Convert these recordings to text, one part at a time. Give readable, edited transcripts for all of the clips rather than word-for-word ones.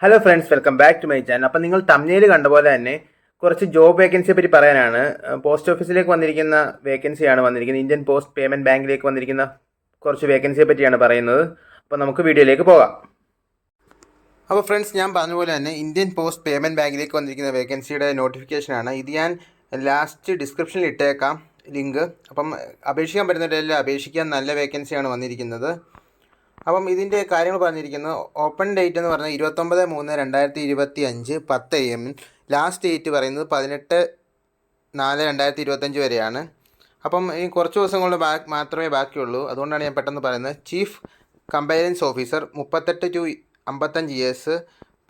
Hello friends, welcome back to my channel. അപ്പം നിങ്ങൾ തമ്മിൽ കണ്ട പോലെ തന്നെ കുറച്ച് ജോബ് വേക്കൻസിയെ പറ്റി പറയാനാണ്. പോസ്റ്റ് ഓഫീസിലേക്ക് വന്നിരിക്കുന്ന വേക്കൻസിയാണ് വന്നിരിക്കുന്നത്. ഇന്ത്യൻ പോസ്റ്റ് പേയ്മെൻറ്റ് ബാങ്കിലേക്ക് വന്നിരിക്കുന്ന കുറച്ച് വേക്കൻസിയെ പറ്റിയാണ് പറയുന്നത്. അപ്പോൾ നമുക്ക് വീഡിയോയിലേക്ക് പോകാം. അപ്പോൾ ഫ്രണ്ട്സ്, ഞാൻ പറഞ്ഞ പോലെ തന്നെ ഇന്ത്യൻ പോസ്റ്റ് പേയ്മെൻറ്റ് ബാങ്കിലേക്ക് വന്നിരിക്കുന്ന വേക്കൻസിയുടെ നോട്ടിഫിക്കേഷനാണ് ഇത്. ഞാൻ ലാസ്റ്റ് ഡിസ്ക്രിപ്ഷനിൽ ഇട്ടേക്കാം ലിങ്ക്. അപ്പം അപേക്ഷിക്കാൻ പറ്റുന്നവരെല്ലാം അപേക്ഷിക്കാൻ. നല്ല വേക്കൻസിയാണ് വന്നിരിക്കുന്നത്. അപ്പം ഇതിൻ്റെ കാര്യങ്ങൾ പറഞ്ഞിരിക്കുന്നത്, ഓപ്പൺ ഡേറ്റ് എന്ന് പറഞ്ഞാൽ 29/3/2025 10 AM. ലാസ്റ്റ് ഡേറ്റ് പറയുന്നത് 18/4/2025 വരെയാണ്. അപ്പം ഈ കുറച്ച് ദിവസങ്ങളുടെ മാത്രമേ ബാക്കിയുള്ളൂ. അതുകൊണ്ടാണ് ഞാൻ പെട്ടെന്ന് പറയുന്നത്. Chief compliance officer 38 to 55 years,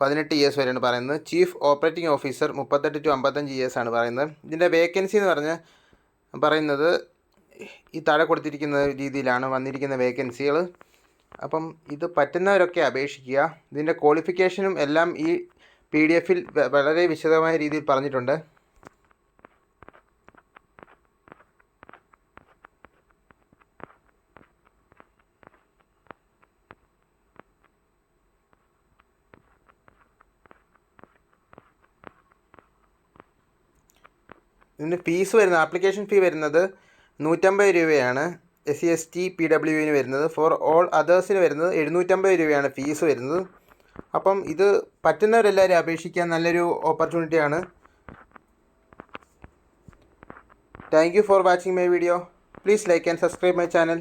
18 years വരെയാണ് പറയുന്നത്. Chief operating officer 38 to 55 years ആണ് പറയുന്നത്. ഇതിൻ്റെ വേക്കൻസി എന്ന് പറയുന്നത് ഈ താഴെ കൊടുത്തിരിക്കുന്ന രീതിയിലാണ് വന്നിരിക്കുന്ന വേക്കൻസികൾ. അപ്പം ഇത് പറ്റുന്നവരൊക്കെ അപേക്ഷിക്കുക. ഇതിൻ്റെ ക്വാളിഫിക്കേഷനും എല്ലാം ഈ PDF വളരെ വിശദമായ രീതിയിൽ പറഞ്ഞിട്ടുണ്ട്. ഇതിൻ്റെ ഫീസ് വരുന്നത്, ആപ്ലിക്കേഷൻ ഫീ വരുന്നത് 150 രൂപയാണ്. SC/ST PWന് വരുന്നത്. ഫോർ ഓൾ അതേഴ്സിന് വരുന്നത് 750 രൂപയാണ് ഫീസ് വരുന്നത്. അപ്പം ഇത് പറ്റുന്നവരെല്ലാവരും അപേക്ഷിക്കാൻ. നല്ലൊരു ഓപ്പർച്യൂണിറ്റിയാണ്. Thank you for watching my video. Please like and subscribe my channel.